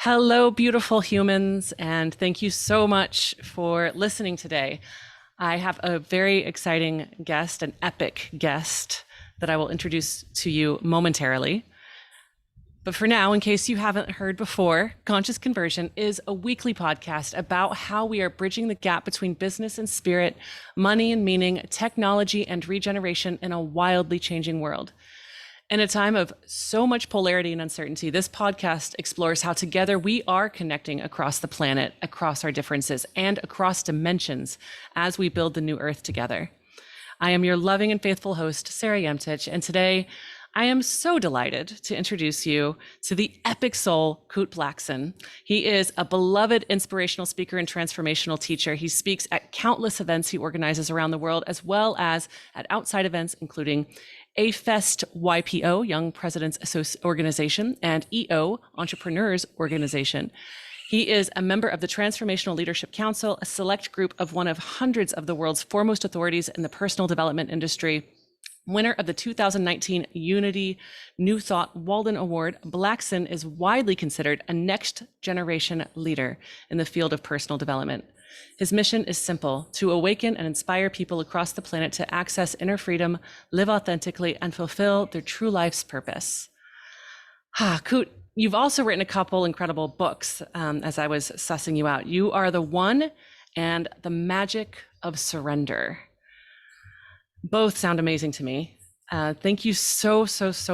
Hello, beautiful humans, and thank you so much for listening today. I have a very exciting guest, an epic guest that I will introduce to you momentarily. But for now, in case you haven't heard before, Conscious Conversion is a weekly podcast about how we are bridging the gap between business and spirit, money and meaning, technology and regeneration in a wildly changing world. In a time of so much polarity and uncertainty, this podcast explores how together we are connecting across the planet, across our differences, and across dimensions as we build the new earth together. I am your loving and faithful host, Sarah Yemtich, and today I am so delighted to introduce you to the epic soul, Kute Blackson. He is a beloved inspirational speaker and transformational teacher. He speaks at countless events he organizes around the world, as well as at outside events, including A-Fest YPO, Young Presidents Organization, and EO, Entrepreneurs Organization. He is a member of the Transformational Leadership Council, a select group of one of hundreds of the world's foremost authorities in the personal development industry. Winner of the 2019 Unity New Thought Walden Award, Blackson is widely considered a next generation leader in the field of personal development. His mission is simple: to awaken and inspire people across the planet to access inner freedom, live authentically, and fulfill their true life's purpose. Kute, you've also written a couple incredible books. As I was sussing you out, You Are the One and The Magic of Surrender. Both sound amazing to me. Thank you so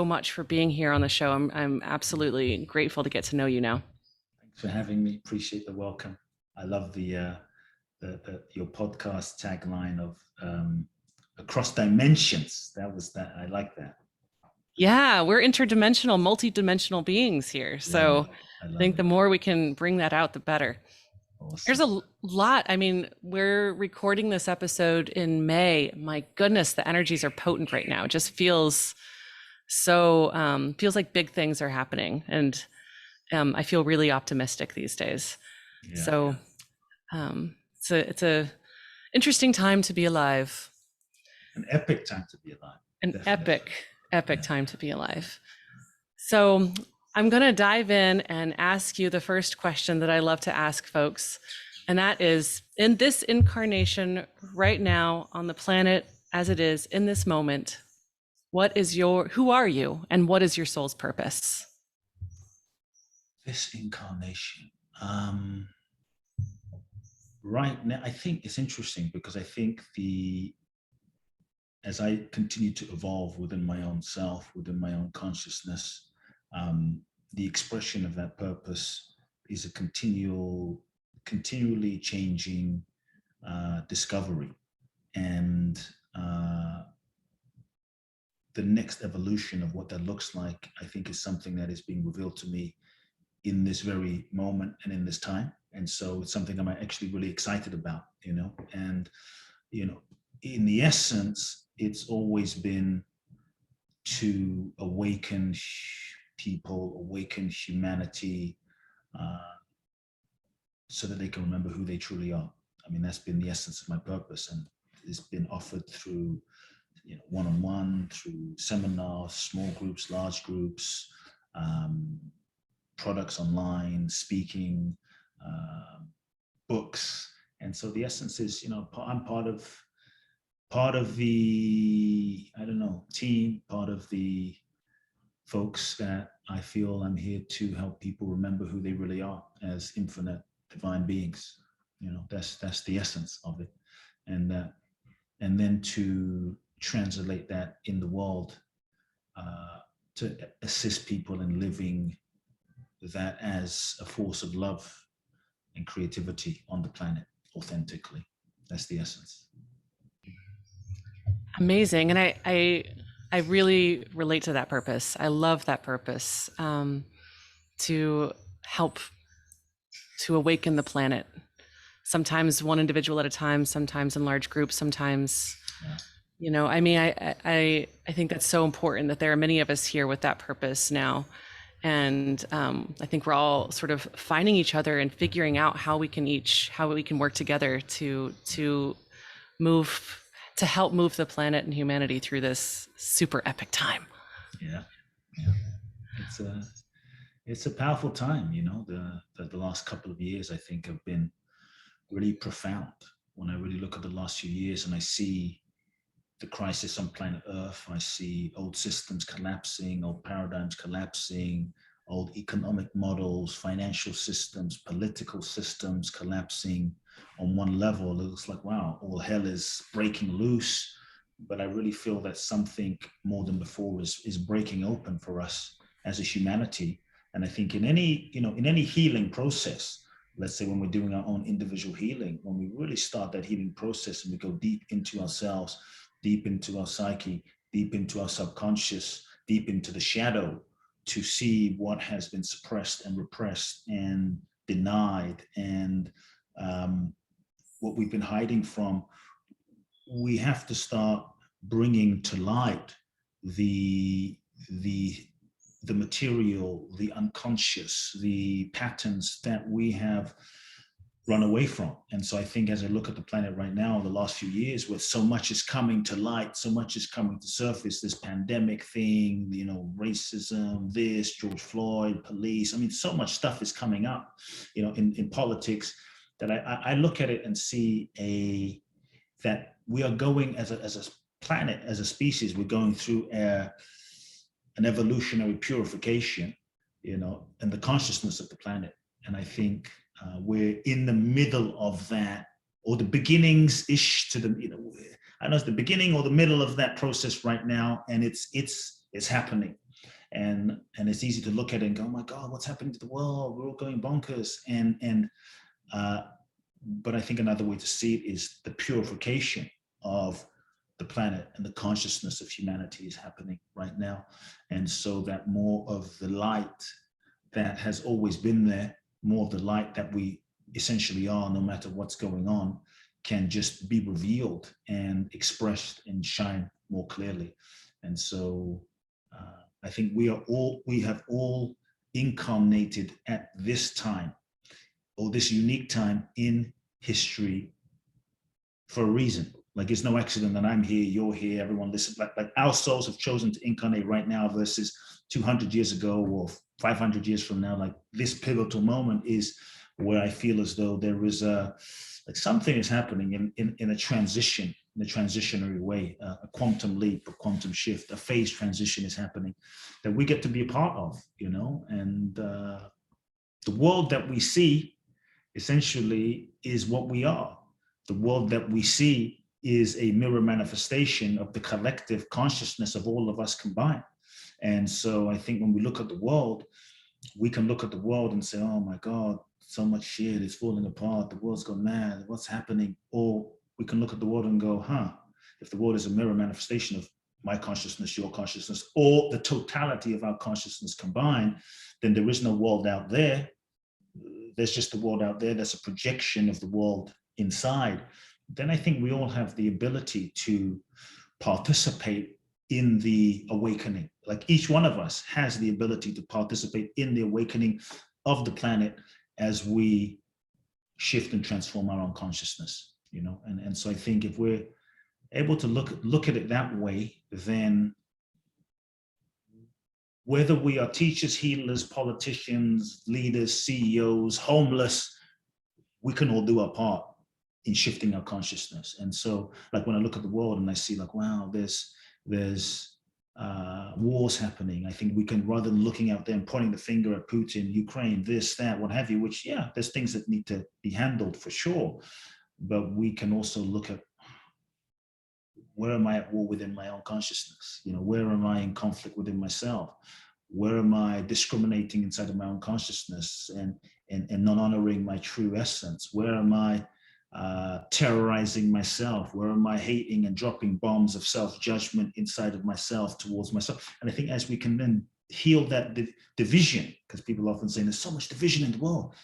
much for being here on the show. I'm absolutely grateful to get to know you now. Thanks for having me. Appreciate the welcome. I love the your podcast tagline of across dimensions. That. I like that. Yeah, we're interdimensional, multi-dimensional beings here. So I I think the more we can bring that out, the better. Awesome. There's a lot. I mean, we're recording this episode in May. My goodness, the energies are potent right now. It just feels so, feels like big things are happening. And I feel really optimistic these days. Yeah. So it's a interesting time to be alive. An epic time to be alive. An epic time to be alive. So I'm going to dive in and ask you the first question that I love to ask folks. And that is, in this incarnation right now on the planet as it is in this moment, who are you and what is your soul's purpose? This incarnation. Right now, I think it's interesting because I think as I continue to evolve within my own self, within my own consciousness, the expression of that purpose is a continually changing discovery. And the next evolution of what that looks like, I think, is something that is being revealed to me in this very moment and in this time. And so it's something I'm actually really excited about, and, in the essence, it's always been to awaken people, awaken humanity, so that they can remember who they truly are. I mean, that's been the essence of my purpose, and it's been offered through, one-on-one, through seminars, small groups, large groups, products online, speaking, books. And so the essence is, I'm part of the, team, part of the folks that I feel I'm here to help people remember who they really are as infinite divine beings. That's the essence of it. And then to translate that in the world, to assist people in living that as a force of love and creativity on the planet authentically. That's the essence. Amazing. And I really relate to that purpose. I love that purpose, to help to awaken the planet. Sometimes one individual at a time, sometimes in large groups, sometimes, I think that's so important that there are many of us here with that purpose now. And I think we're all sort of finding each other and figuring out how we can work together to help move the planet and humanity through this super epic time. Yeah. It's a powerful time, you know. The last couple of years, I think, have been really profound. When I really look at the last few years and I see the crisis on planet Earth, I see old systems collapsing, old paradigms collapsing, old economic models, financial systems, political systems collapsing on one level. It looks like, wow, all hell is breaking loose. But I really feel that something more than before is breaking open for us as a humanity. And I think in any, in any healing process, let's say when we're doing our own individual healing, when we really start that healing process and we go deep into ourselves, deep into our psyche, deep into our subconscious, deep into the shadow, to see what has been suppressed and repressed and denied, and what we've been hiding from, we have to start bringing to light the the the material, the unconscious, the patterns that we have run away from. And so I think as I look at the planet right now, the last few years, where so much is coming to light, so much is coming to surface, this pandemic thing, racism, this, George Floyd, police, I mean, so much stuff is coming up, in politics, that I look at it and see that we are going as a planet, as a species, we're going through an evolutionary purification, and the consciousness of the planet. And I think we're in the middle of that, or the beginnings-ish to the, I don't know, it's the beginning or the middle of that process right now, and it's happening. And it's easy to look at it and go, oh my God, what's happening to the world? We're all going bonkers. But I think another way to see it is the purification of the planet and the consciousness of humanity is happening right now. And so that more of the light that has always been there, more of the light that we essentially are, no matter what's going on, can just be revealed and expressed and shine more clearly. And so I think we have all incarnated at this time, or this unique time in history, for a reason. Like, it's no accident that I'm here, you're here, everyone listens. Like our souls have chosen to incarnate right now versus 200 years ago or 500 years from now. Like, this pivotal moment is where I feel as though there is something is happening in a transition, in a transitionary way, a quantum leap, a quantum shift, a phase transition is happening that we get to be a part of, and the world that we see essentially is what we are. The world that we see is a mirror manifestation of the collective consciousness of all of us combined. And so I think when we look at the world, we can look at the world and say, oh my God, so much shit is falling apart. The world's gone mad. What's happening? Or we can look at the world and go, if the world is a mirror manifestation of my consciousness, your consciousness, or the totality of our consciousness combined, then there is no world out there. There's just the world out there. That's a projection of the world inside. Then I think we all have the ability to participate in the awakening. Like, each one of us has the ability to participate in the awakening of the planet as we shift and transform our own consciousness, and so I think if we're able to look at it that way, then whether we are teachers, healers, politicians, leaders, CEOs, homeless, we can all do our part in shifting our consciousness. And so, like, when I look at the world and I see, like, wow, there's wars happening, I think we can, rather than looking out there and pointing the finger at Putin, Ukraine, this, that, what have you, which, yeah, there's things that need to be handled for sure. But we can also look at, where am I at war within my own consciousness? Where am I in conflict within myself? Where am I discriminating inside of my own consciousness and not honoring my true essence? Where am I terrorizing myself? Where am I hating and dropping bombs of self-judgment inside of myself towards myself? And I think as we can then heal that division, because people often say there's so much division in the world,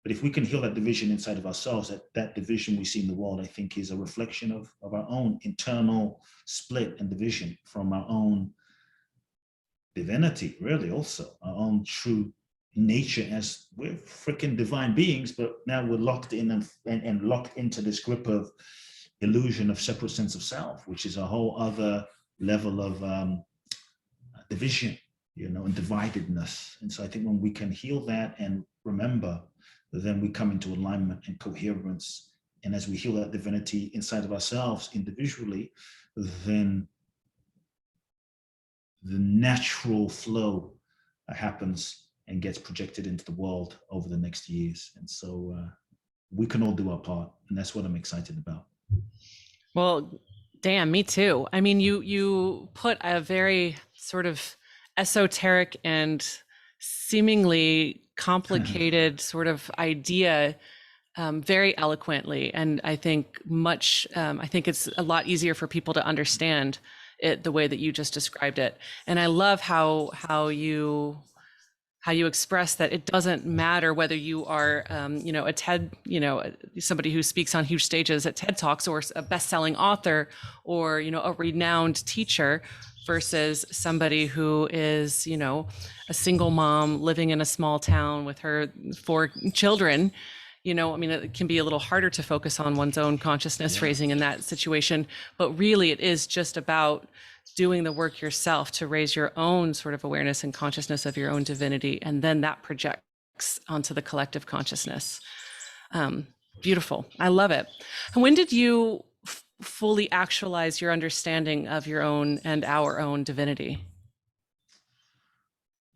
but if we can heal that division inside of ourselves, that division we see in the world, I think, is a reflection of our own internal split and division from our own divinity, really, also our own true nature, as we're freaking divine beings, but now we're locked in and locked into this grip of illusion of separate sense of self, which is a whole other level of division and dividedness. And so I think when we can heal that and remember, then we come into alignment and coherence. And as we heal that divinity inside of ourselves individually, then the natural flow happens and gets projected into the world over the next years. And so we can all do our part. And that's what I'm excited about. Well, damn, me too. I mean, you put a very sort of esoteric and seemingly complicated sort of idea very eloquently, and I think I think it's a lot easier for people to understand it the way that you just described it. And I love how you express that it doesn't matter whether you are, a TED, somebody who speaks on huge stages at TED Talks, or a best-selling author, or, a renowned teacher, versus somebody who is, a single mom living in a small town with her 4 children. It can be a little harder to focus on one's own consciousness raising in that situation, but really it is just about doing the work yourself to raise your own sort of awareness and consciousness of your own divinity, and then that projects onto the collective consciousness. Beautiful. I love it. And when did you fully actualize your understanding of your own and our own divinity?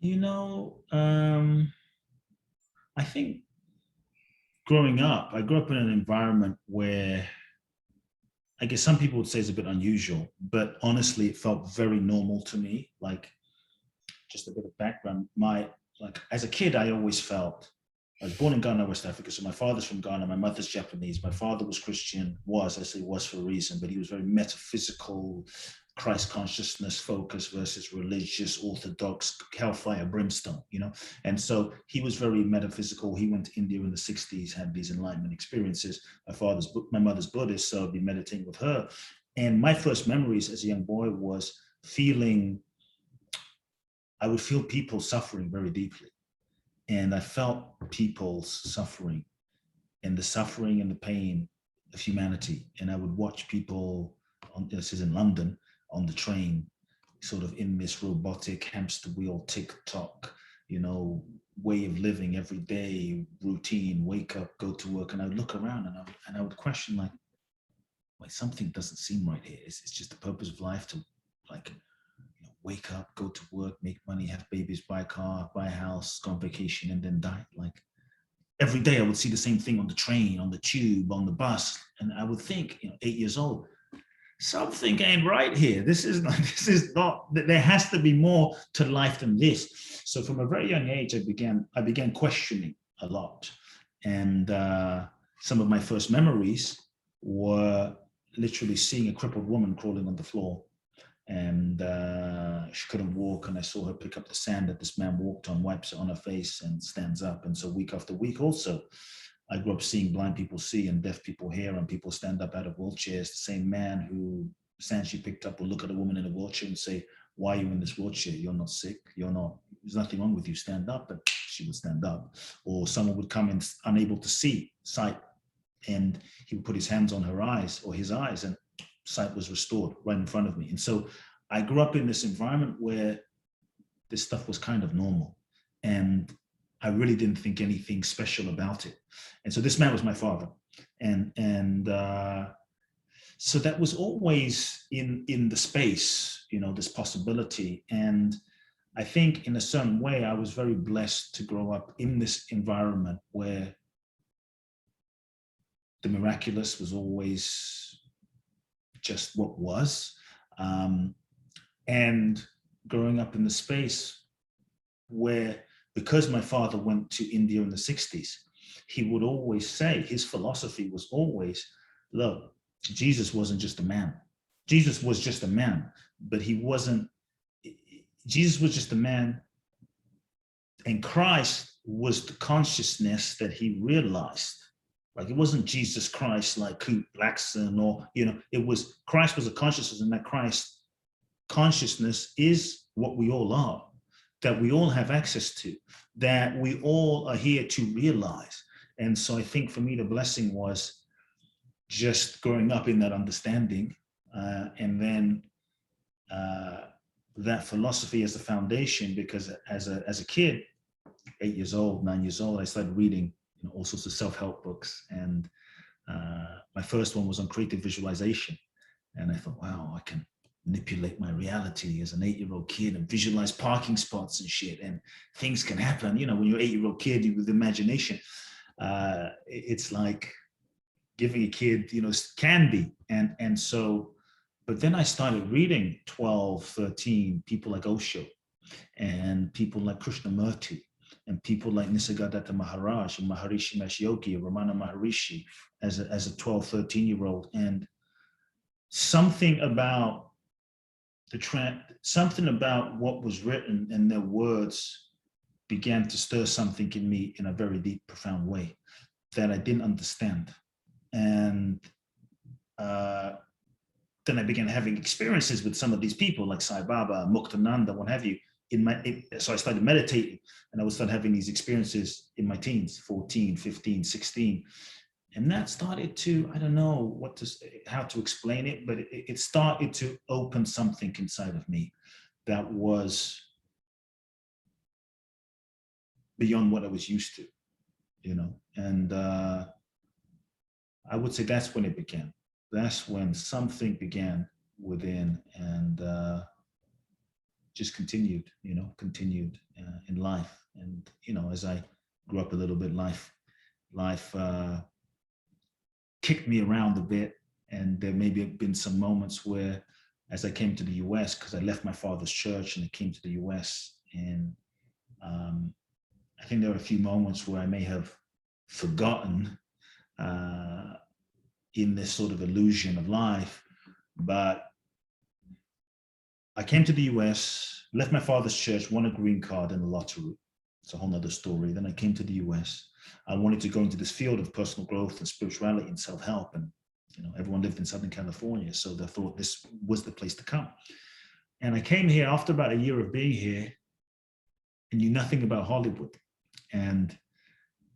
I think growing up, I grew up in an environment where I guess some people would say it's a bit unusual, but honestly, it felt very normal to me. Like, just a bit of background, as a kid, I always felt, I was born in Ghana, West Africa. So my father's from Ghana, my mother's Japanese. My father was Christian, I say was for a reason, but he was very metaphysical, Christ consciousness focused versus religious, orthodox, hellfire, brimstone, And so he was very metaphysical. He went to India in the 60s, had these enlightenment experiences. My mother's Buddhist, so I'd be meditating with her. And my first memories as a young boy was I would feel people suffering very deeply. And I felt people's suffering and the suffering and the pain of humanity. And I would watch people, this is in London, on the train, sort of in this robotic hamster wheel, tick-tock, way of living every day, routine, wake up, go to work. And I would look around and I would question, like something doesn't seem right here. It's just the purpose of life to wake up, go to work, make money, have babies, buy a car, buy a house, go on vacation, and then die. Like every day I would see the same thing on the train, on the tube, on the bus. And I would think, 8 years old, something ain't right here. This is not, there has to be more to life than this. So from a very young age, I began questioning a lot. And some of my first memories were literally seeing a crippled woman crawling on the floor. And she couldn't walk, and I saw her pick up the sand that this man walked on, wipes it on her face, and stands up. And so week after week also, I grew up seeing blind people see and deaf people hear, and people stand up out of wheelchairs. The same man who sand she picked up would look at a woman in a wheelchair and say, "Why are you in this wheelchair? You're not sick. There's nothing wrong with you. Stand up." And she would stand up. Or someone would come in unable to see, sight, and he would put his hands on her eyes or his eyes, and sight was restored right in front of me. And so I grew up in this environment where this stuff was kind of normal, and I really didn't think anything special about it. And so this man was my father, and so that was always in the space, this possibility. And I think in a certain way, I was very blessed to grow up in this environment where the miraculous was always just what was. And growing up in the space where, because my father went to India in the 60s, he would always say, his philosophy was always, look, Jesus wasn't just a man. Jesus was just a man, but Jesus was just a man, and Christ was the consciousness that he realized. Like, it wasn't Jesus Christ like Kute Blackson, or, Christ was a consciousness, and that Christ consciousness is what we all are, that we all have access to, that we all are here to realize. And so I think for me, the blessing was just growing up in that understanding, and then that philosophy as a foundation, because as a kid, 8 years old, 9 years old, I started reading, you know, all sorts of self-help books. And my first one was on creative visualization. And I thought, wow, I can manipulate my reality as an 8-year-old kid and visualize parking spots and shit. And things can happen. You know, when you're an 8-year-old kid with imagination, it's like giving a kid, you know, candy. And so, but then I started reading 12, 13, people like Osho and people like Krishnamurti and people like Nisargadatta Maharaj and Maharishi Mahesh Yogi, Ramana Maharishi as a 12, 13-year-old. And something about something about what was written and their words began to stir something in me in a very deep, profound way that I didn't understand. And then I began having experiences with some of these people like Sai Baba, Muktananda, what have you. So I started meditating, and I would start having these experiences in my teens, 14, 15, 16. And that started to, I don't know how to explain it, but it started to open something inside of me that was beyond what I was used to, you know. And I would say that's when it began. That's when something began within, and just continued in life. And, you know, as I grew up a little bit, life kicked me around a bit. And there maybe have been some moments where, as I came to the US, because I left my father's church and I came to the US, and I think there were a few moments where I may have forgotten in this sort of illusion of life. But I came to the US, left my father's church, won a green card in the lottery. It's a whole nother story. Then I came to the US. I wanted to go into this field of personal growth and spirituality and self-help. And, you know, everyone lived in Southern California, so they thought this was the place to come. And I came here after about a year of being here and knew nothing about Hollywood. And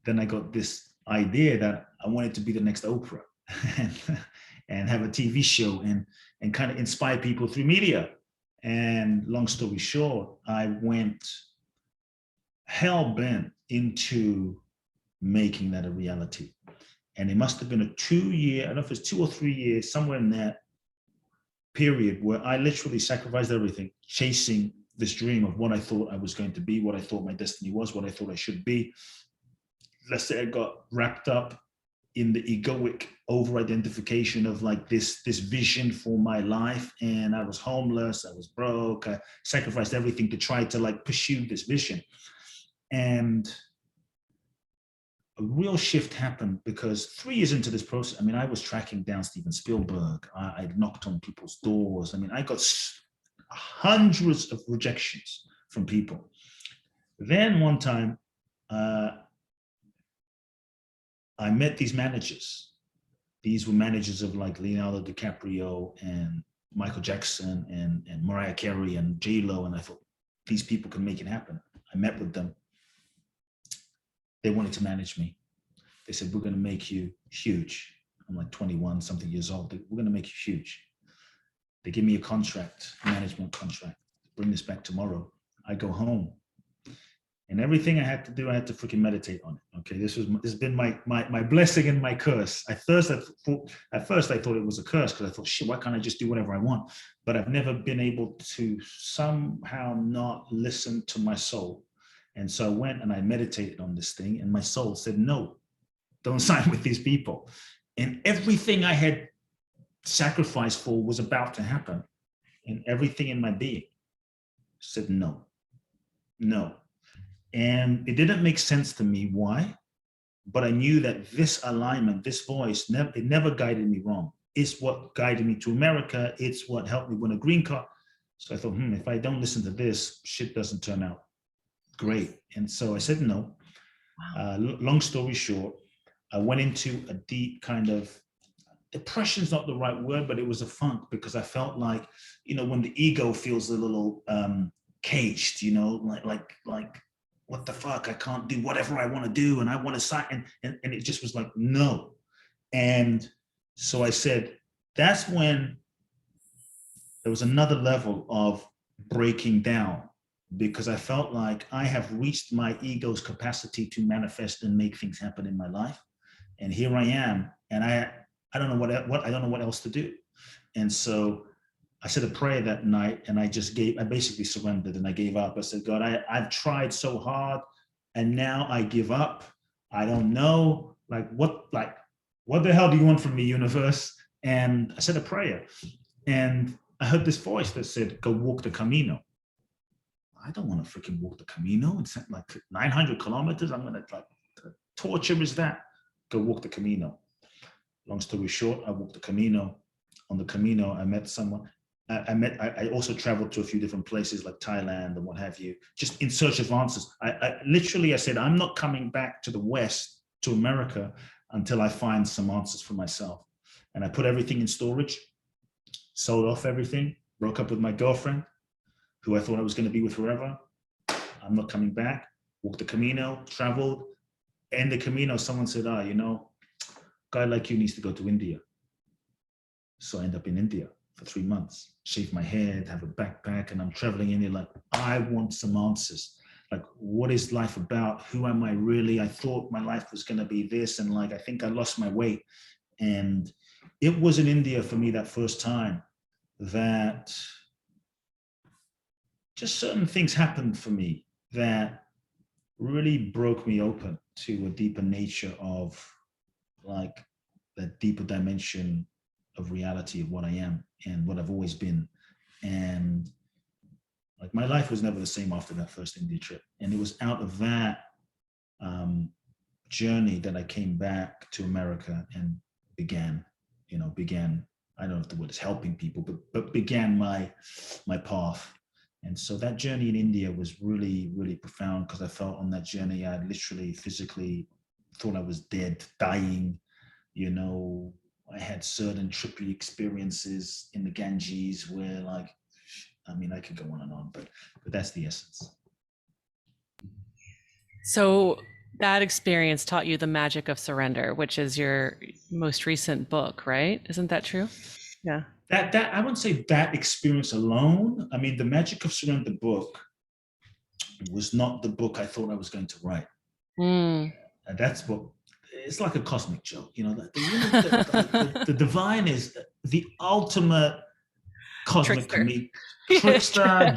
then I got this idea that I wanted to be the next Oprah and have a TV show and kind of inspire people through media. And long story short, I went hell-bent into making that a reality. And it must have been a 2-year, I don't know if it's 2 or 3 years, somewhere in that period, where I literally sacrificed everything, chasing this dream of what I thought I was going to be, what I thought my destiny was, what I thought I should be. Let's say I got wrapped up in the egoic over-identification of like this vision for my life. And I was homeless, I was broke, I sacrificed everything to try to like pursue this vision. And a real shift happened because 3 years into this process, I mean, I was tracking down Steven Spielberg. I knocked on people's doors. I mean, I got hundreds of rejections from people. Then one time, I met these managers. These were managers of like Leonardo DiCaprio and Michael Jackson and Mariah Carey and J-Lo. And I thought, these people can make it happen. I met with them. They wanted to manage me. They said, we're going to make you huge. I'm like 21 something years old. We're going to make you huge. They give me a contract, a management contract. Bring this back tomorrow. I go home. And everything I had to do, I had to freaking meditate on it. Okay, this has been my blessing and my curse. At first I thought it was a curse because I thought, shit, why can't I just do whatever I want? But I've never been able to somehow not listen to my soul. And so I went and I meditated on this thing, and my soul said, no, don't sign with these people. And everything I had sacrificed for was about to happen. And everything in my being said, no, no. And it didn't make sense to me why, but I knew that this alignment, this voice, it never guided me wrong. It's what guided me to America. It's what helped me win a green card. So I thought, if I don't listen to this, shit doesn't turn out great. And so I said no. Wow. Long story short, I went into a deep kind of, depression's not the right word, but it was a funk, because I felt like, you know, when the ego feels a little caged, you know, like, what the fuck, I can't do whatever I want to do, and I want to sign, and it just was like, no. And so I said, that's when there was another level of breaking down because I felt like I have reached my ego's capacity to manifest and make things happen in my life. And here I am, and I don't know what I don't know what else to do. And so I said a prayer that night, and I basically surrendered and I gave up. I said, God, I've tried so hard, and now I give up. I don't know, what the hell do you want from me, universe? And I said a prayer, and I heard this voice that said, go walk the Camino. I don't want to freaking walk the Camino. It's like 900 kilometers. I'm going to the torture is that? Go walk the Camino. Long story short, I walked the Camino. On the Camino, I met someone. I also traveled to a few different places like Thailand and what have you, just in search of answers. I said, I'm not coming back to the West, to America, until I find some answers for myself. And I put everything in storage, sold off everything, broke up with my girlfriend, who I thought I was going to be with forever. I'm not coming back. Walked the Camino, traveled. And the Camino, someone said, a guy like you needs to go to India. So I end up in India for 3 months, shave my head, have a backpack, and I'm traveling in India I want some answers. What is life about? Who am I really? I thought my life was going to be this, and I think I lost my way. And it was in India for me that first time that just certain things happened for me that really broke me open to a deeper nature of that deeper dimension of reality of what I am and what I've always been. And my life was never the same after that first India trip. And it was out of that journey that I came back to America and began, I don't know if the word is helping people, but began my path. And so that journey in India was really, really profound because I felt on that journey, I literally physically thought I was dead, dying. I had certain trippy experiences in the Ganges where I could go on, but that's the essence. So that experience taught you the magic of surrender, which is your most recent book, right? Isn't that true? Yeah. That I wouldn't say that experience alone. The Magic of Surrender book was not the book I thought I was going to write. And that's what it's like a cosmic joke, the divine is the ultimate cosmic comedian, trickster,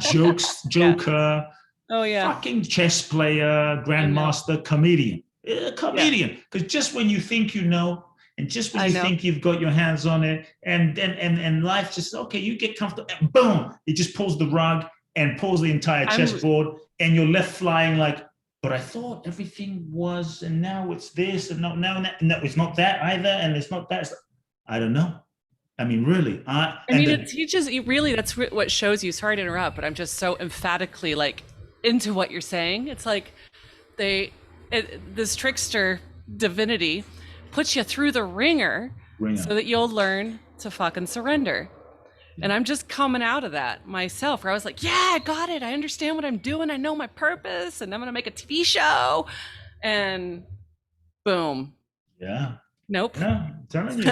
joker, oh yeah, fucking chess player, grandmaster, comedian, Because just when you think and just when you think you've got your hands on it, and life just okay, you get comfortable, and boom, it just pulls the rug and pulls the entire chessboard, and you're left flying but I thought everything was, and now it's this, and no, it's not that either, and it's not that. I don't know. Really. It teaches you, really, that's what shows you. Sorry to interrupt, but I'm just so emphatically into what you're saying. It's this trickster divinity puts you through the ringer so that you'll learn to fucking surrender. And I'm just coming out of that myself, where I was like, yeah, I got it. I understand what I'm doing. I know my purpose, and I'm going to make a TV show. And boom. Yeah. Nope. Yeah, I'm telling you.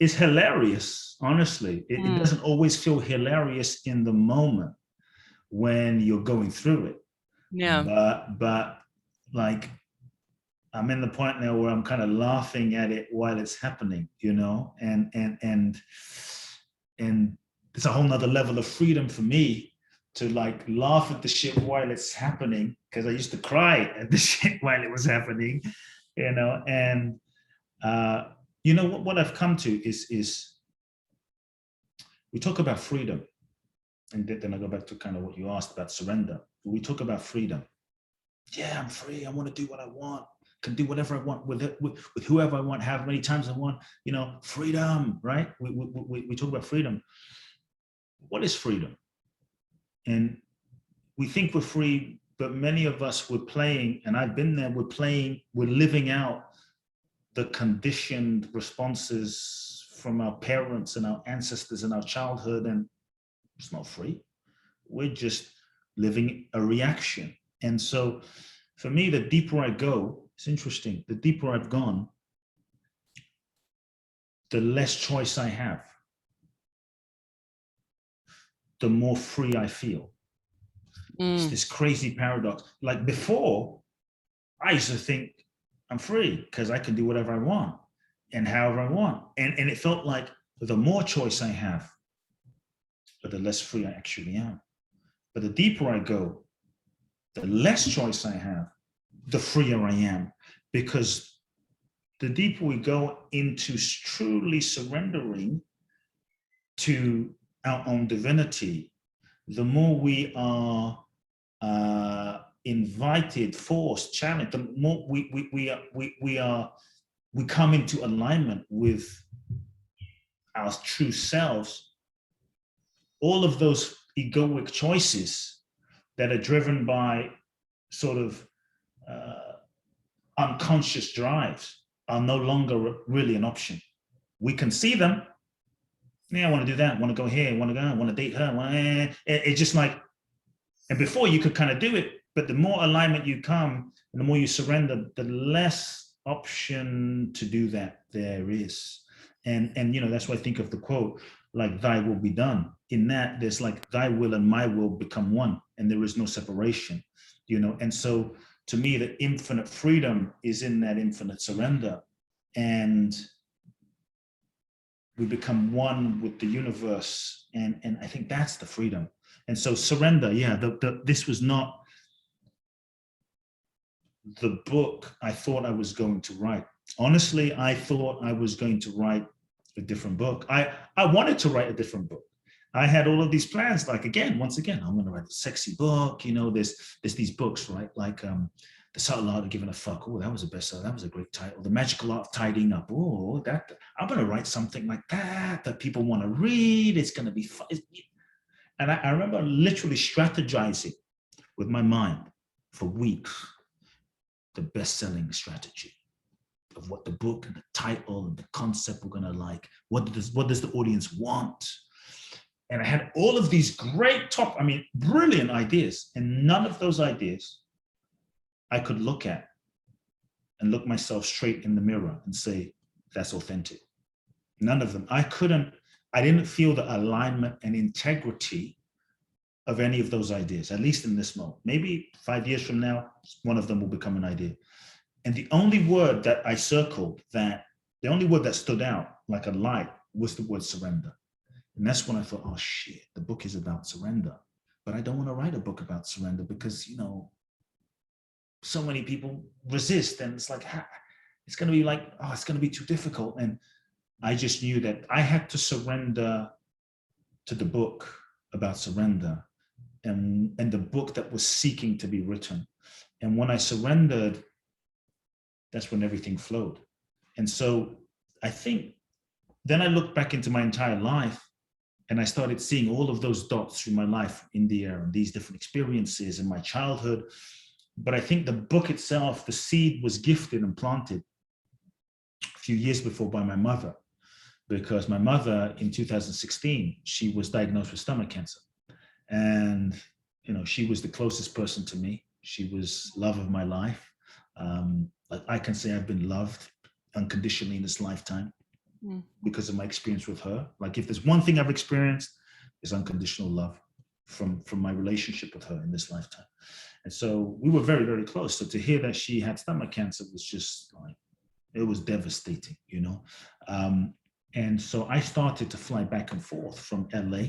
It's hilarious, honestly. It doesn't always feel hilarious in the moment when you're going through it. Yeah. But I'm in the point now where I'm kind of laughing at it while it's happening, and it's a whole nother level of freedom for me to laugh at the shit while it's happening, because I used to cry at the shit while it was happening, and what I've come to is we talk about freedom, and then I go back to kind of what you asked about surrender. We talk about freedom. Yeah, I'm free. I want to do what I want. Can do whatever I want with whoever I want, how many times I want. Freedom, right? We talk about freedom. What is freedom? And we think we're free, but many of us we're playing, and I've been there. We're living out the conditioned responses from our parents and our ancestors in our childhood, and it's not free. We're just living a reaction. And so for me, the deeper I go, it's interesting, the deeper I've gone, the less choice I have. the more free I feel. It's this crazy paradox. Like before, I used to think I'm free because I can do whatever I want and however I want. And it felt like the more choice I have, but the less free I actually am. But the deeper I go, the less choice I have, the freer I am. Because the deeper we go into truly surrendering to our own divinity, the more we are invited, forced, challenged, the more we come into alignment with our true selves. All of those egoic choices that are driven by sort of unconscious drives are no longer really an option. We can see them. Yeah, I want to do that. I want to go here. I want to go. I want to date her. It's just like, and before you could kind of do it, but the more alignment you come and the more you surrender, the less option to do that there is. And you know, that's why I think of the quote, like, thy will be done. In that, there's like, thy will and my will become one, and there is no separation, you know. And so to me, the infinite freedom is in that infinite surrender. And we become one with the universe. And I think that's the freedom. And so surrender, yeah, this was not the book I thought I was going to write. Honestly, I thought I was going to write a different book. I wanted to write a different book. I had all of these plans, like, once again, I'm going to write a sexy book. You know, there's these books, right? Like The Subtle Art of Giving a Fuck. Oh, that was a bestseller. That was a great title. The Magical Art of Tidying Up. Oh, that I'm going to write something like that people want to read. It's going to be fun. And I remember literally strategizing with my mind for weeks, the best-selling strategy of what the book and the title and the concept were going to like. What does the audience want? And I had all of these great brilliant ideas. And none of those ideas I could look at and look myself straight in the mirror and say, that's authentic. None of them. I didn't feel the alignment and integrity of any of those ideas, at least in this moment. Maybe 5 years from now, one of them will become an idea. And the only word that I circled, the only word that stood out like a light, was the word surrender. And that's when I thought, oh shit, the book is about surrender. But I don't want to write a book about surrender because, you know, so many people resist. And it's like, it's going to be like, oh, it's going to be too difficult. And I just knew that I had to surrender to the book about surrender and the book that was seeking to be written. And when I surrendered, that's when everything flowed. And so I think then I looked back into my entire life and I started seeing all of those dots through my life in the air and these different experiences in my childhood. But I think the book itself, the seed was gifted and planted a few years before by my mother, because my mother in 2016, she was diagnosed with stomach cancer. And, you know, she was the closest person to me. She was love of my life. I can say I've been loved unconditionally in this lifetime because of my experience with her. Like, if there's one thing I've experienced, is unconditional love from my relationship with her in this lifetime. And so we were very, very close. So to hear that she had stomach cancer was just like, it was devastating, you know? And so I started to fly back and forth from LA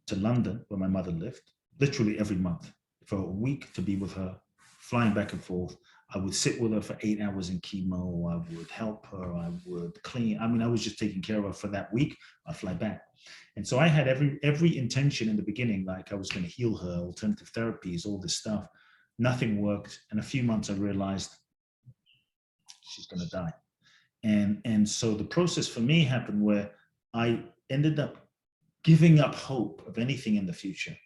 to London, where my mother lived, literally every month for a week to be with her, flying back and forth. I would sit with her for 8 hours in chemo. I would help her. I would clean. I mean, I was just taking care of her for that week. I'd fly back. And so I had every intention in the beginning, like I was going to heal her, alternative therapies, all this stuff. Nothing worked. In a few months, I realized she's going to die. And so the process for me happened where I ended up giving up hope of anything in the future.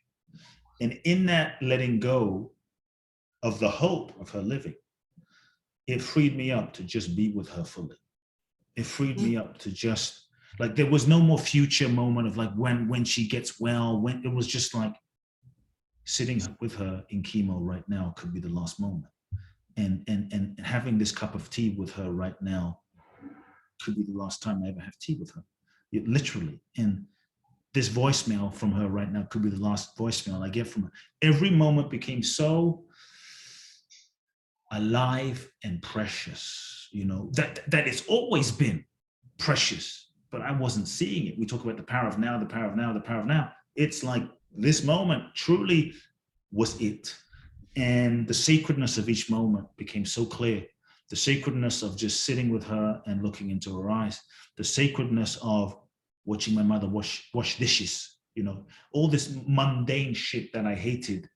And in that letting go of the hope of her living, it freed me up to just be with her fully. It freed me up to just, like, there was no more future moment of like when she gets well, when it was just like sitting with her in chemo right now could be the last moment. And having this cup of tea with her right now could be the last time I ever have tea with her. Literally. And this voicemail from her right now could be the last voicemail I get from her. Every moment became so alive and precious, that it's always been precious, but I wasn't seeing it. We talk about the power of now, the power of now, the power of now. It's like this moment truly was it. And the sacredness of each moment became so clear. The sacredness of just sitting with her and looking into her eyes, the sacredness of watching my mother wash dishes, all this mundane shit that I hated,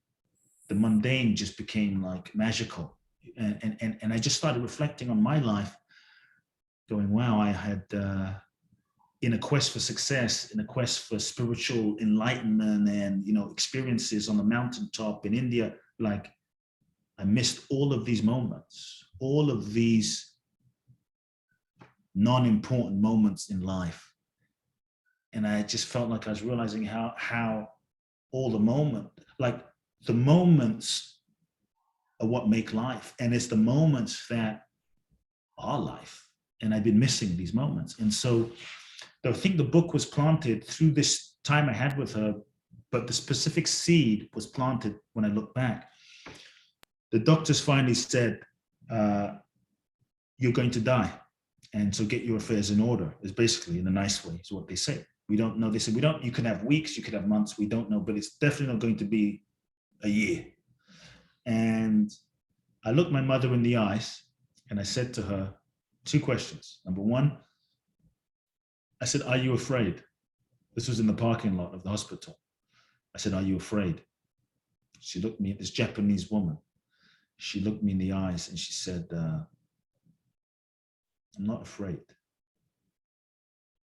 the mundane just became like magical. And I just started reflecting on my life, going, wow, I had, in a quest for success, in a quest for spiritual enlightenment and, experiences on the mountaintop in India, like I missed all of these moments, all of these non-important moments in life. And I just felt like I was realizing how all the moments are what make life. And it's the moments that are life. And I've been missing these moments. And so I think the book was planted through this time I had with her, but the specific seed was planted when I look back. The doctors finally said, you're going to die. And so get your affairs in order, is basically, in a nice way, is what they say. We don't know. They said, you can have weeks, you could have months, we don't know, but it's definitely not going to be a year. And I looked my mother in the eyes and I said to her 2 questions. Number 1, I said, are you afraid? This was in the parking lot of the hospital. I said, are you afraid? She looked me, this Japanese woman, she looked me in the eyes and she said, I'm not afraid.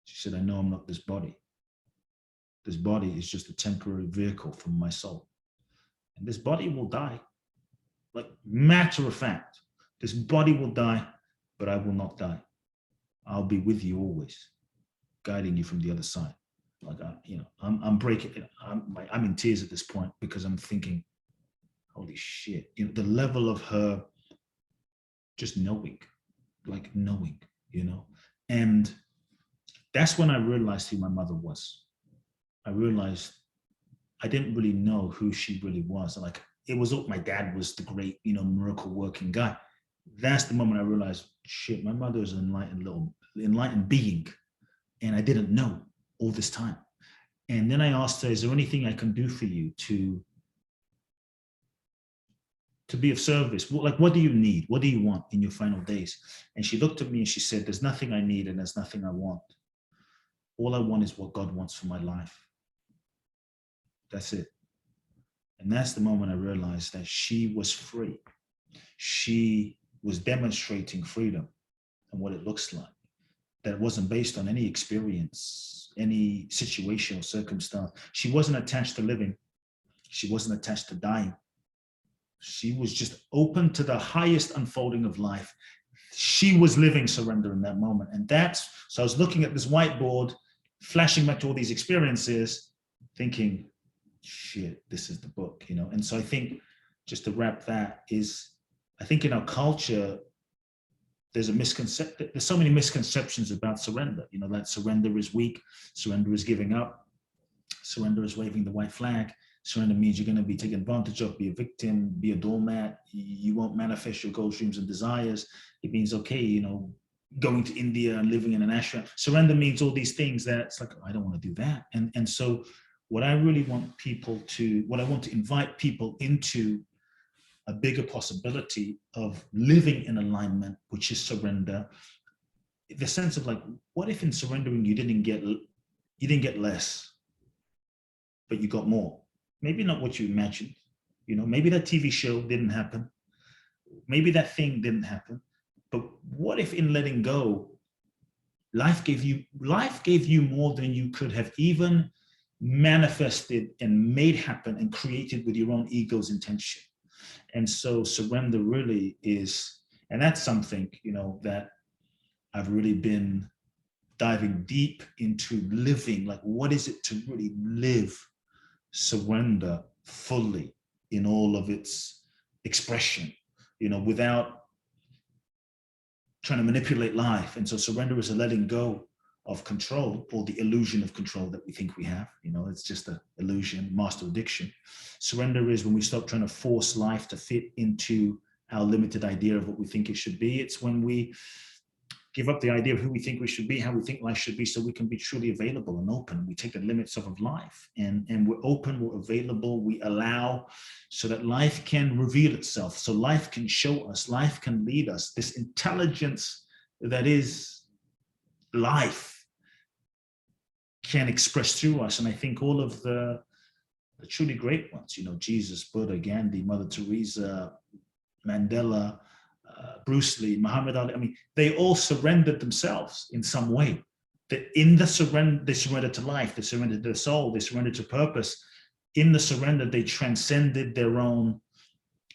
She said, I know I'm not this body. This body is just a temporary vehicle from my soul. And this body will die. Like, matter of fact, this body will die, but I will not die. I'll be with you always, guiding you from the other side. Like, I'm breaking, I'm in tears at this point because I'm thinking, holy shit, the level of her just knowing, and that's when I realized who my mother was. I realized I didn't really know who she really was. Like, it was, my dad was the great, miracle working guy. That's the moment I realized, shit, my mother is an enlightened being. And I didn't know all this time. And then I asked her, is there anything I can do for you to be of service? What do you need? What do you want in your final days? And she looked at me and she said, there's nothing I need and there's nothing I want. All I want is what God wants for my life. That's it. And that's the moment I realized that she was free. She was demonstrating freedom and what it looks like. That it wasn't based on any experience, any situation or circumstance. She wasn't attached to living. She wasn't attached to dying. She was just open to the highest unfolding of life. She was living surrender in that moment. And so I was looking at this whiteboard, flashing back to all these experiences, thinking, shit, this is the book, And so I think, just to wrap that, is I think in our culture, there's so many misconceptions about surrender, that surrender is weak, surrender is giving up, surrender is waving the white flag, surrender means you're going to be taken advantage of, be a victim, be a doormat, you won't manifest your goals, dreams, and desires. It means, okay, going to India and living in an ashram. Surrender means all these things that it's like, oh, I don't want to do that. And so what I really want what I want to invite people into a bigger possibility of living in alignment, which is surrender. The sense of like, what if in surrendering you didn't get less, but you got more? Maybe not what you imagined. Maybe that TV show didn't happen. Maybe that thing didn't happen. But what if in letting go, life gave you more than you could have even manifested and made happen and created with your own ego's intention. And so surrender really is, and that's something, that I've really been diving deep into living. Like, what is it to really live surrender fully in all of its expression, without trying to manipulate life. And so surrender is a letting go of control, or the illusion of control that we think we have. You know, it's just an illusion, master addiction. Surrender is when we stop trying to force life to fit into our limited idea of what we think it should be. It's when we give up the idea of who we think we should be, how we think life should be, so we can be truly available and open. We take the limits off of life, and we're open, we're available, we allow, so that life can reveal itself, so life can show us, life can lead us. This intelligence that is life can express through us. And I think all of the truly great ones, you know, Jesus, Buddha, Gandhi, Mother Teresa, Mandela, Bruce Lee, Muhammad Ali, I mean, they all surrendered themselves in some way. In the surrender, they surrendered to life, they surrendered to their soul, they surrendered to purpose. In the surrender, they transcended their own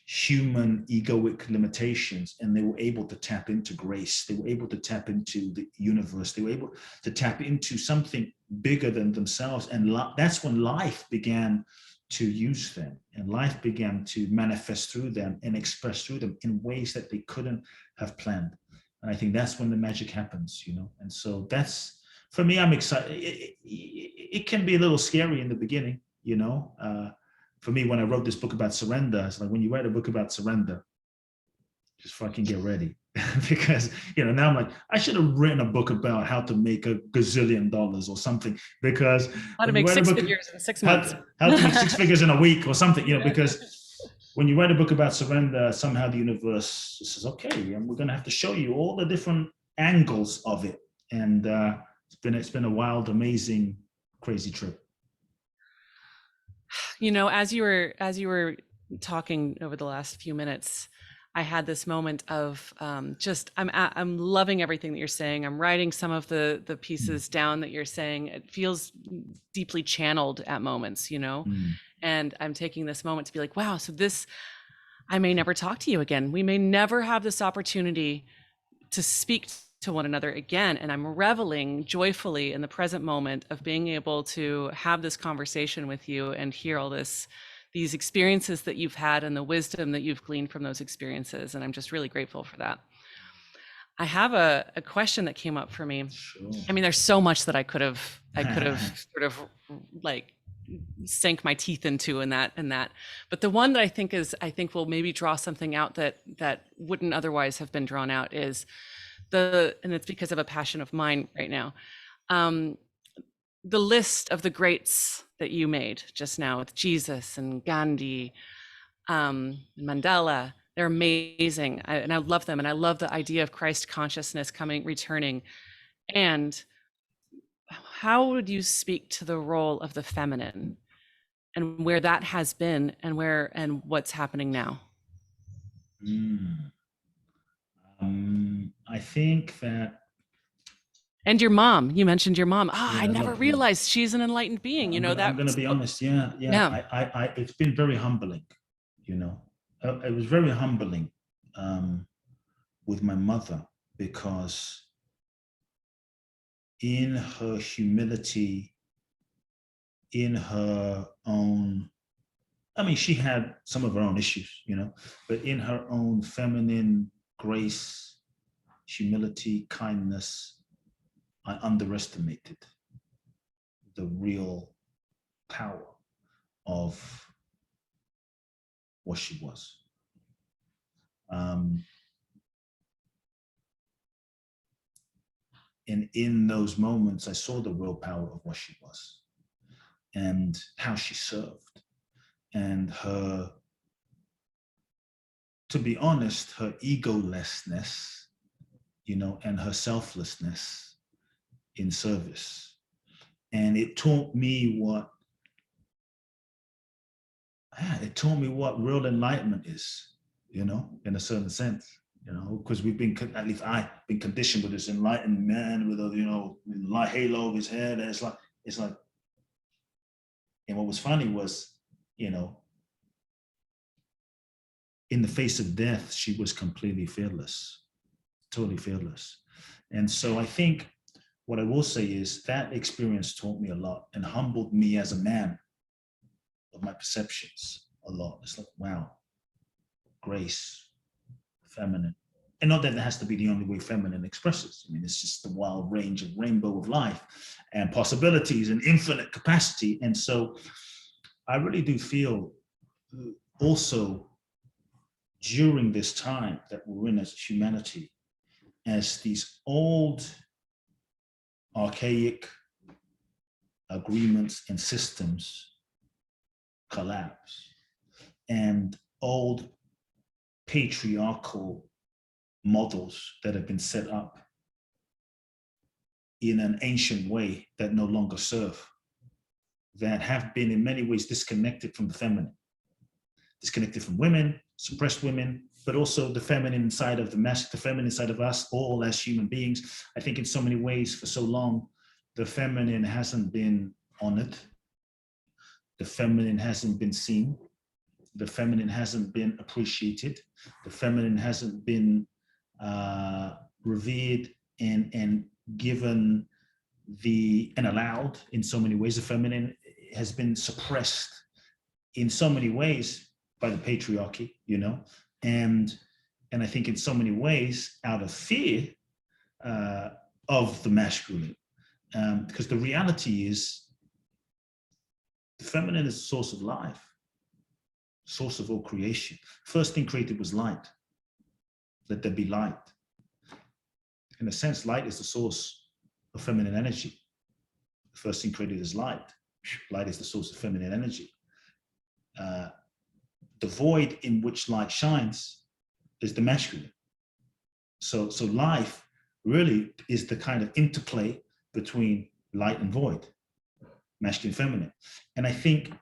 human egoic limitations, and they were able to tap into grace. They were able to tap into the universe. They were able to tap into something bigger than themselves. And that's when life began to use them, and life began to manifest through them and express through them in ways that they couldn't have planned. And I think that's when the magic happens, you know. And so that's, for me, I'm excited. It can be a little scary in the beginning, you know. For me, when I wrote this book about surrender, it's like, when you write a book about surrender, just fucking get ready. Because, you know, now I'm like, I should have written a book about how to make $1 gazillion or something, because How to make 6 figures in 6 months. How to make 6 figures in a week or something, you know, because when you write a book about surrender, somehow the universe says, okay, and we're going to have to show you all the different angles of it. And it's been a wild, amazing, crazy trip. You know, as you were talking over the last few minutes, I had this moment of I'm loving everything that you're saying. I'm writing some of the pieces down that you're saying. It feels deeply channeled at moments, you know, and I'm taking this moment to be like, wow, so this, I may never talk to you again. We may never have this opportunity to speak to one another again. And I'm reveling joyfully in the present moment of being able to have this conversation with you and hear all these experiences that you've had and the wisdom that you've gleaned from those experiences. And I'm just really grateful for that. I have a question that came up for me. Sure. I mean, there's so much that I could have sort of like sank my teeth into in that. But the one that I think will maybe draw something out that wouldn't otherwise have been drawn out is and it's because of a passion of mine right now. The list of the greats that you made just now with Jesus and Gandhi, Mandela, they're amazing. And I love them. And I love the idea of Christ consciousness returning. And how would you speak to the role of the feminine and where that has been and what's happening now? I think that. And your mom, you mentioned your mom. I never realized she's an enlightened being. You know, that I'm going to be honest. Yeah. It's been very humbling, you know. It was very humbling with my mother, because in her humility, in her own, I mean, she had some of her own issues, you know, but in her own feminine grace, humility, kindness, I underestimated the real power of what she was. And in those moments, I saw the real power of what she was and how she served, and her, to be honest, her egolessness, you know, and her selflessness in service. And it taught me what real enlightenment is, you know, in a certain sense, you know, because at least I've been conditioned with this enlightened man with a, you know, light halo over his head. And it's like, and what was funny was, you know, in the face of death, she was completely fearless, totally fearless. And so I think what I will say is that experience taught me a lot and humbled me as a man of my perceptions a lot. It's like, wow, grace, feminine, and not that it has to be the only way feminine expresses. I mean, it's just the wild range of rainbow of life and possibilities and infinite capacity. And so I really do feel also during this time that we're in as humanity, as these old archaic agreements and systems collapse, and old patriarchal models that have been set up in an ancient way that no longer serve, that have been in many ways disconnected from the feminine, disconnected from women, suppressed women, but also the feminine side of the feminine side of us all as human beings. I think in so many ways for so long, the feminine hasn't been honored. The feminine hasn't been seen. The feminine hasn't been appreciated. The feminine hasn't been revered and given and allowed in so many ways. The feminine has been suppressed in so many ways by the patriarchy, you know, and I think in so many ways out of fear of the masculine, because the reality is the feminine is the source of life, source of all creation. First thing created was light. Let there be light. In a sense, light is the source of feminine energy. The first thing created is light. Light is the source of feminine energy. The void in which light shines is the masculine. So life really is the kind of interplay between light and void, masculine, feminine. And I think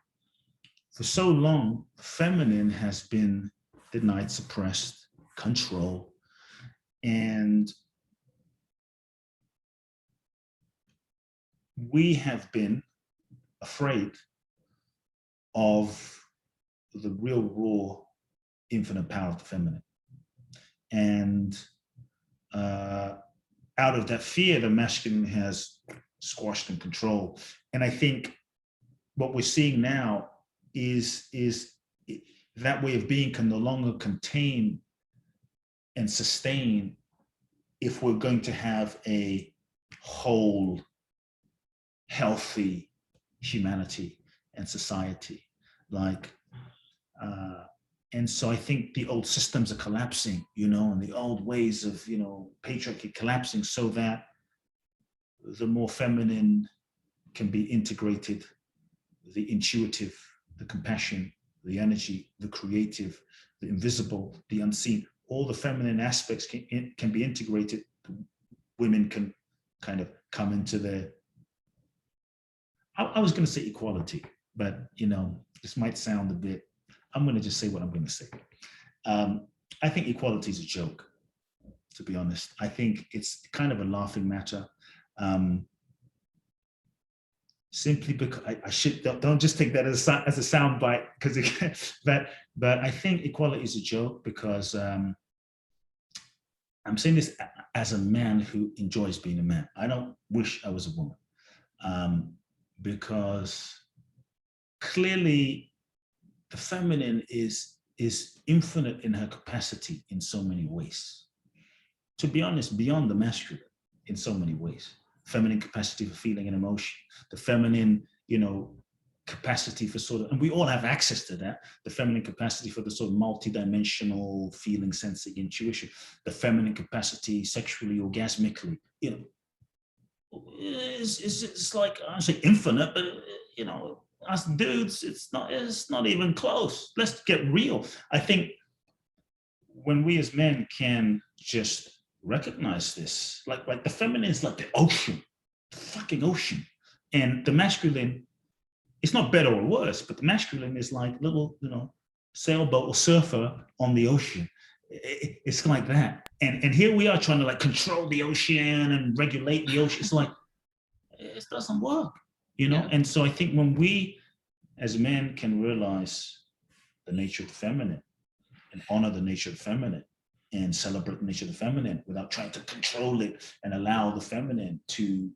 for so long, feminine has been denied, suppressed, controlled, and we have been afraid of the real raw infinite power of the feminine. And out of that fear, the masculine has squashed and controlled. And I think what we're seeing now is that way of being can no longer contain and sustain if we're going to have a whole, healthy humanity and society. And so I think the old systems are collapsing, you know, and the old ways of, you know, patriarchy collapsing, so that the more feminine can be integrated, the intuitive, the compassion, the energy, the creative, the invisible, the unseen, all the feminine aspects can be integrated. Women can kind of come into their, I was going to say equality, but, you know, this might sound a bit, I'm going to just say what I'm going to say. I think equality is a joke, to be honest. I think it's kind of a laughing matter. Simply because don't just take that as a sound bite, because but I think equality is a joke because I'm saying this as a man who enjoys being a man. I don't wish I was a woman, because clearly the feminine is infinite in her capacity in so many ways. To be honest, beyond the masculine in so many ways. Feminine capacity for feeling and emotion, the feminine, you know, capacity for sort of, and we all have access to that, the feminine capacity for the sort of multi-dimensional feeling, sensing, intuition, the feminine capacity sexually, orgasmically, you know, it's like, I say infinite, but, you know, us dudes, it's not even close. Let's get real. I think when we as men can just recognize this, like the feminine is like the ocean, the fucking ocean, and the masculine, it's not better or worse, but the masculine is like little, you know, sailboat or surfer on the ocean. It's like that, and here we are trying to like control the ocean and regulate the ocean. It's like, it doesn't work, you know. Yeah. And so I think when we as men can realize the nature of the feminine and honor the nature of the feminine and celebrate the nature of the feminine without trying to control it and allow the feminine to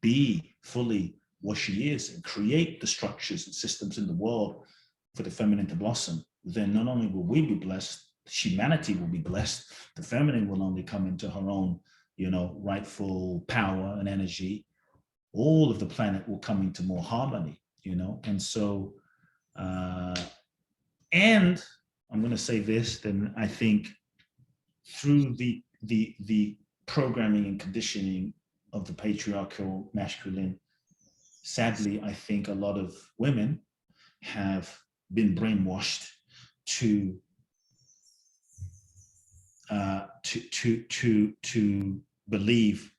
be fully what she is and create the structures and systems in the world for the feminine to blossom, then not only will we be blessed, humanity will be blessed. The feminine will only come into her own, rightful power and energy. All of the planet will come into more harmony, and so, and I'm going to say this, then I think through the programming and conditioning of the patriarchal masculine, sadly, I think a lot of women have been brainwashed to believe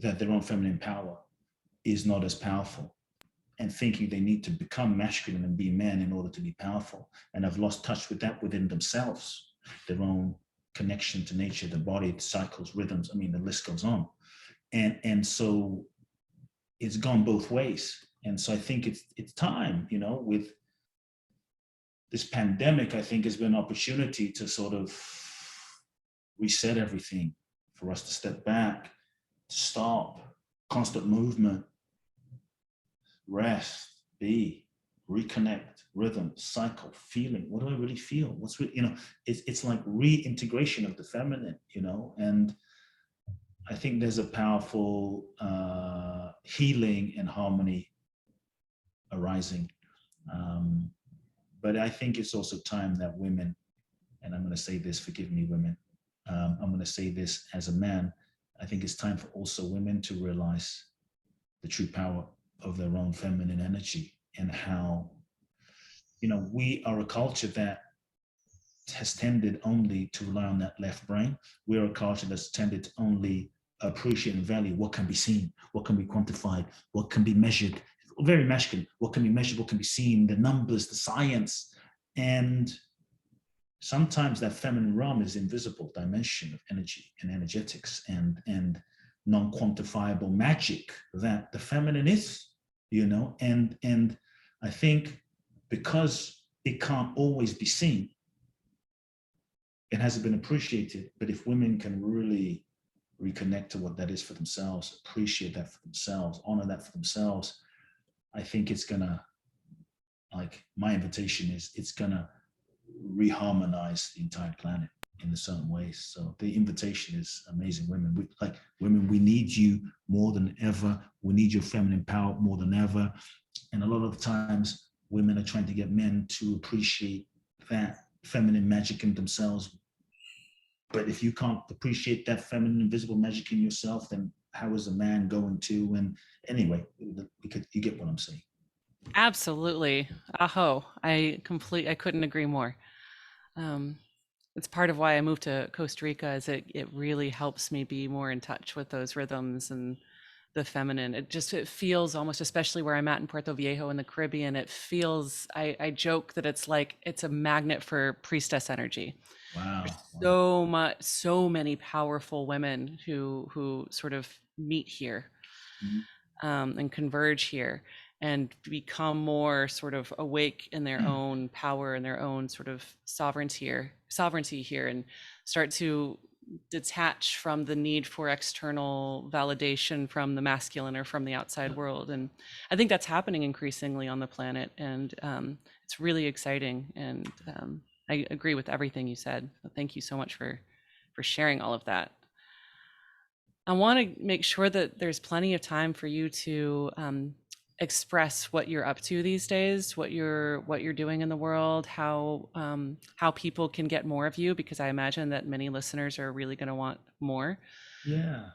that their own feminine power is not as powerful, and thinking they need to become masculine and be men in order to be powerful, and have lost touch with that within themselves, their own connection to nature, the body, the cycles, rhythms. I mean, the list goes on, and so it's gone both ways. And so I think it's time, with this pandemic, I think has been an opportunity to sort of reset everything, for us to step back, to stop, constant movement, rest, be, reconnect, rhythm, cycle, feeling. What do I really feel? What's really, it's like reintegration of the feminine, and I think there's a powerful healing and harmony arising. But I think it's also time that women, and I'm going to say this, forgive me, women, I'm going to say this as a man, I think it's time for also women to realize the true power of their own feminine energy, and how, we are a culture that has tended only to rely on that left brain. We're a culture that's tended to only appreciate and value what can be seen, what can be quantified, what can be measured. Very masculine. What can be measured, what can be seen, the numbers, the science. And sometimes that feminine realm is invisible dimension of energy and energetics and non-quantifiable magic that the feminine is, and I think because it can't always be seen, it hasn't been appreciated. But if women can really reconnect to what that is for themselves, appreciate that for themselves, honor that for themselves, I think it's gonna, like, my invitation is, it's gonna reharmonize the entire planet in a certain ways. So the invitation is amazing. Women, we need you more than ever. We need your feminine power more than ever. And a lot of the times women are trying to get men to appreciate that feminine magic in themselves. But if you can't appreciate that feminine invisible magic in yourself, then how is a man going to? And anyway, you get what I'm saying. Absolutely. Aho. I couldn't agree more. It's part of why I moved to Costa Rica, is it really helps me be more in touch with those rhythms and the feminine. It feels almost, especially where I'm at in Puerto Viejo in the Caribbean, it feels, I joke that it's like it's a magnet for priestess energy. Wow. So many powerful women who sort of meet here, and converge here, and become more sort of awake in their own power and their own sort of sovereignty here, and start to detach from the need for external validation from the masculine or from the outside world. And I think that's happening increasingly on the planet, and it's really exciting. And I agree with everything you said. So thank you so much for sharing all of that. I want to make sure that there's plenty of time for you to express what you're up to these days, what you're doing in the world, how people can get more of you, because I imagine that many listeners are really going to want more. Yeah,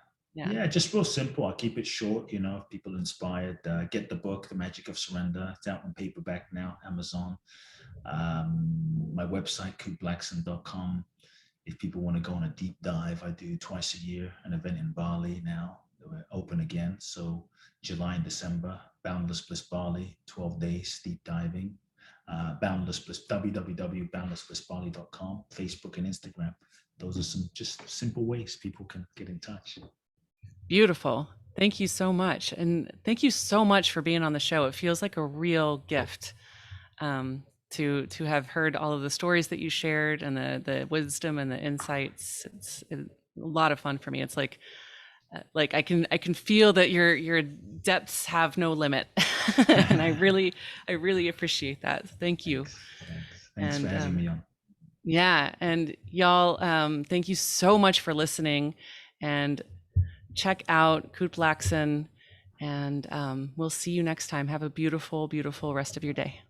just real simple. I'll keep it short. If people are inspired, get the book, The Magic of Surrender. It's out on paperback now, Amazon. My website, kuteblackson.com. If people want to go on a deep dive, I do twice a year an event in Bali now. We're open again. So July and December, Boundless Bliss Bali, 12 days deep diving. Boundless Bliss, www.boundlessblissbali.com, Facebook and Instagram. Those are some just simple ways people can get in touch. Beautiful. Thank you so much. And thank you so much for being on the show. It feels like a real gift to have heard all of the stories that you shared, and the wisdom and the insights. It's a lot of fun for me. It's like I can feel that your depths have no limit. And I really appreciate that. Thank you. Thanks for having me on. Yeah. And y'all, thank you so much for listening. And check out Kute Blackson. And we'll see you next time. Have a beautiful, beautiful rest of your day.